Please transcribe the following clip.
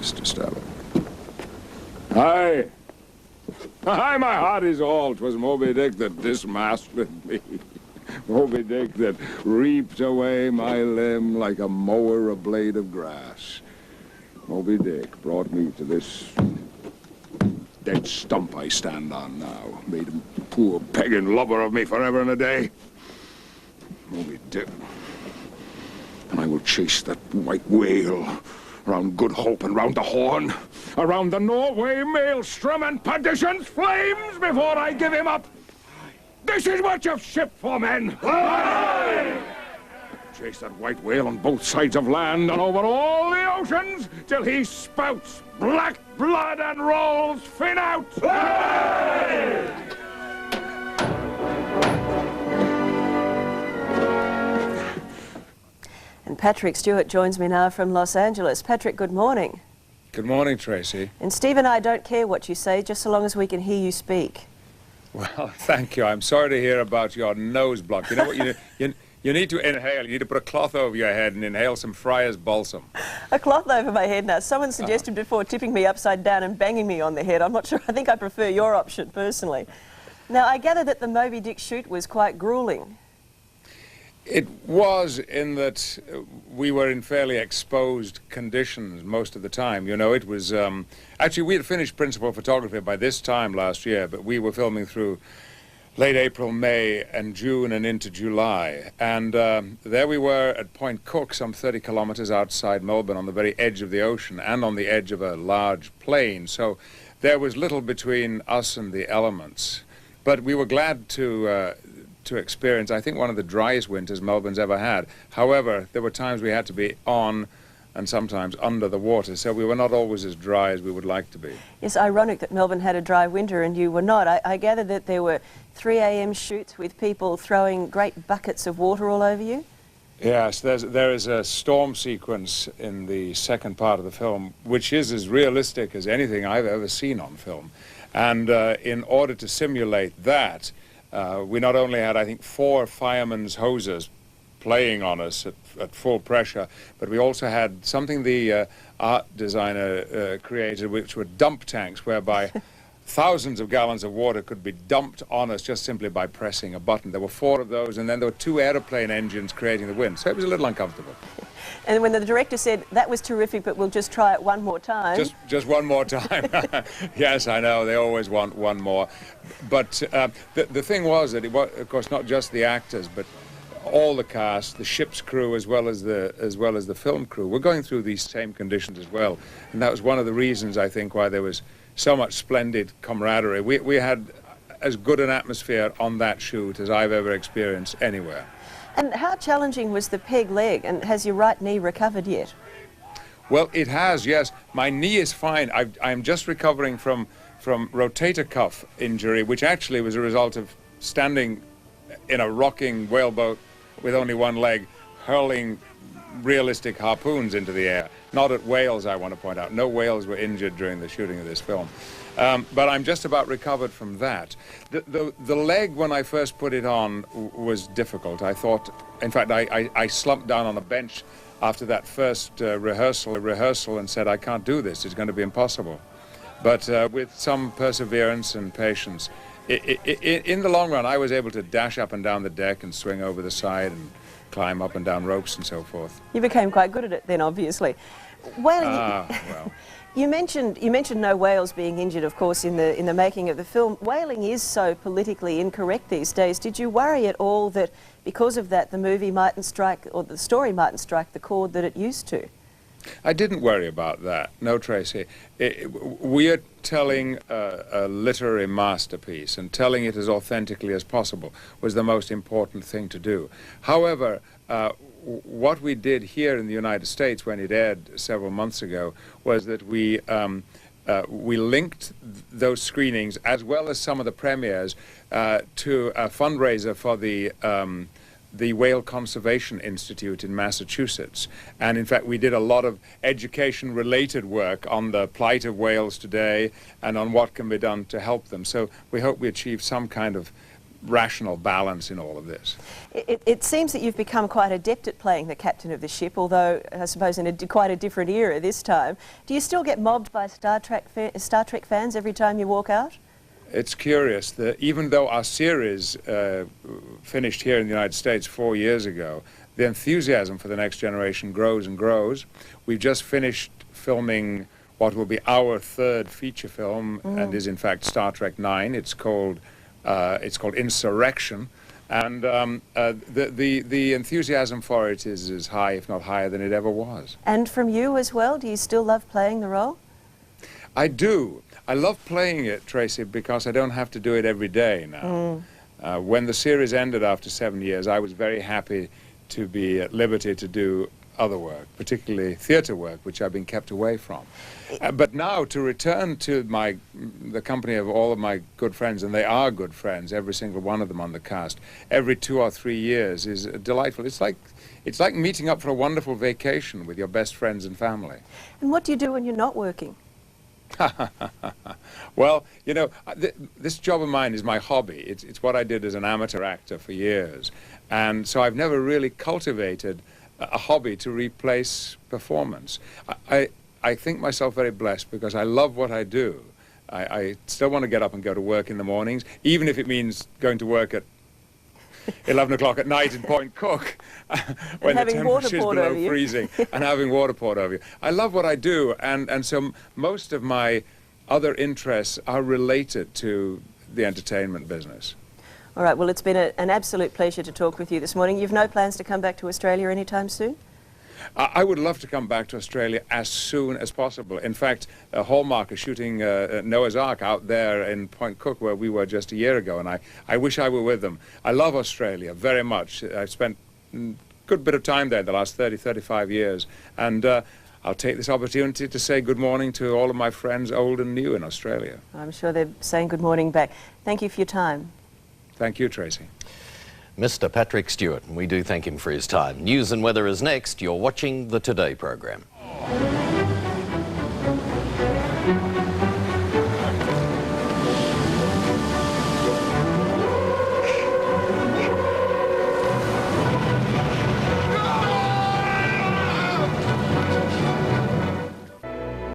Mr. Steward. Aye. Aye, my heart is all. 'Twas Moby Dick that dismasted me. Moby Dick that reaped away my limb like a mower a blade of grass. Moby Dick brought me to this dead stump I stand on now. Made a poor pagan lover of me forever and a day. Moby Dick. And I will chase that white whale around Good Hope and round the Horn, around the Norway maelstrom and perdition's flames before I give him up. This is what you've shipped for, men. Aye! Chase that white whale on both sides of land and over all the oceans till he spouts black blood and rolls fin out. Aye! And Patrick Steward joins me now from Los Angeles. Patrick, good morning. Good morning, Tracy. And Steve and I don't care what you say, just so long as we can hear you speak. Well, thank you. I'm sorry to hear about your nose block. You know what? You need to inhale. You need to put a cloth over your head and inhale some Friar's balsam. A cloth over my head now. Someone suggested before tipping me upside down and banging me on the head. I'm not sure. I think I prefer your option, personally. Now, I gather that the Moby Dick shoot was quite grueling. It was, in that we were in fairly exposed conditions most of the time. You know, it was... actually, we had finished principal photography by this time last year, but we were filming through late April, May, and June, and into July. And there we were at Point Cook, some 30 kilometers outside Melbourne, on the very edge of the ocean and on the edge of a large plain. So there was little between us and the elements. But we were glad to experience, I think, one of the driest winters Melbourne's ever had. However, there were times we had to be on and sometimes under the water, so we were not always as dry as we would like to be. It's ironic that Melbourne had a dry winter and you were not. I gather that there were 3 a.m. shoots with people throwing great buckets of water all over you? Yes, there is a storm sequence in the second part of the film, which is as realistic as anything I've ever seen on film. And in order to simulate that, we not only had, I think, 4 firemen's hoses playing on us at full pressure, but we also had something the art designer created, which were dump tanks, whereby thousands of gallons of water could be dumped on us just simply by pressing a button. There were 4 of those, and then there were 2 aeroplane engines creating the wind, so it was a little uncomfortable. And when the director said, that was terrific, but we'll just try it one more time. Just one more time. Yes, I know, they always want one more. But the thing was that it was, of course, not just the actors, but all the cast, the ship's crew, as well as the film crew, were going through these same conditions as well. And that was one of the reasons, I think, why there was so much splendid camaraderie. We had as good an atmosphere on that shoot as I've ever experienced anywhere. And how challenging was the peg leg, and has your right knee recovered yet? Well, it has, yes. My knee is fine. I'm just recovering from rotator cuff injury, which actually was a result of standing in a rocking whaleboat with only one leg, hurling realistic harpoons into the air. Not at whales, I want to point out. No whales were injured during the shooting of this film. But I'm just about recovered from that. The leg, when I first put it on, was difficult. I thought, in fact, I slumped down on a bench after that first rehearsal and said, I can't do this, it's going to be impossible. But with some perseverance and patience, in the long run, I was able to dash up and down the deck and swing over the side and climb up and down ropes and so forth. You became quite good at it then, obviously. Well, well. You mentioned no whales being injured, of course, in the making of the film. Whaling is so politically incorrect these days. Did you worry at all that because of that the movie mightn't strike, or the story mightn't strike the chord that it used to? I didn't worry about that. No, Tracy. We are telling a literary masterpiece, and telling it as authentically as possible was the most important thing to do. However, what we did here in the United States when it aired several months ago was that we linked those screenings, as well as some of the premieres, to a fundraiser for the Whale Conservation Institute in Massachusetts. And in fact, we did a lot of education-related work on the plight of whales today and on what can be done to help them. So we hope we achieve some kind of rational balance in all of this. It seems that you've become quite adept at playing the captain of the ship, although I suppose in quite a different era this time. Do you still get mobbed by Star Trek fans every time you walk out? It's curious that even though our series finished here in the United States 4 years ago, the enthusiasm for the next generation grows and grows. We've just finished filming what will be our third feature film, and is in fact Star Trek IX. It's called Insurrection, and the enthusiasm for it is as high, if not higher, than it ever was. And from you as well, do you still love playing the role? I do. I love playing it, Tracy, because I don't have to do it every day now. When the series ended after 7 years, I was very happy to be at liberty to do other work, particularly theatre work, which I've been kept away from. But now to return to the company of all of my good friends, and they are good friends, every single one of them on the cast, every 2 or 3 years is delightful. It's like meeting up for a wonderful vacation with your best friends and family. And what do you do when you're not working? Well, you know, this job of mine is my hobby. It's what I did as an amateur actor for years. And so I've never really cultivated a hobby to replace performance. I think myself very blessed because I love what I do. I still want to get up and go to work in the mornings, even if it means going to work at 11 o'clock at night in Point Cook when the temperature is below freezing and having water poured over you. I love what I do, and so most of my other interests are related to the entertainment business. All right, well, it's been an absolute pleasure to talk with you this morning. You've no plans to come back to Australia anytime soon? I would love to come back to Australia as soon as possible. In fact, Hallmark is shooting Noah's Ark out there in Point Cook, where we were just a year ago, and I wish I were with them. I love Australia very much. I've spent a good bit of time there the last 30, 35 years, and I'll take this opportunity to say good morning to all of my friends, old and new, in Australia. I'm sure they're saying good morning back. Thank you for your time. Thank you, Tracy. Mr. Patrick Steward, we do thank him for his time. News and weather is next. You're watching the Today program.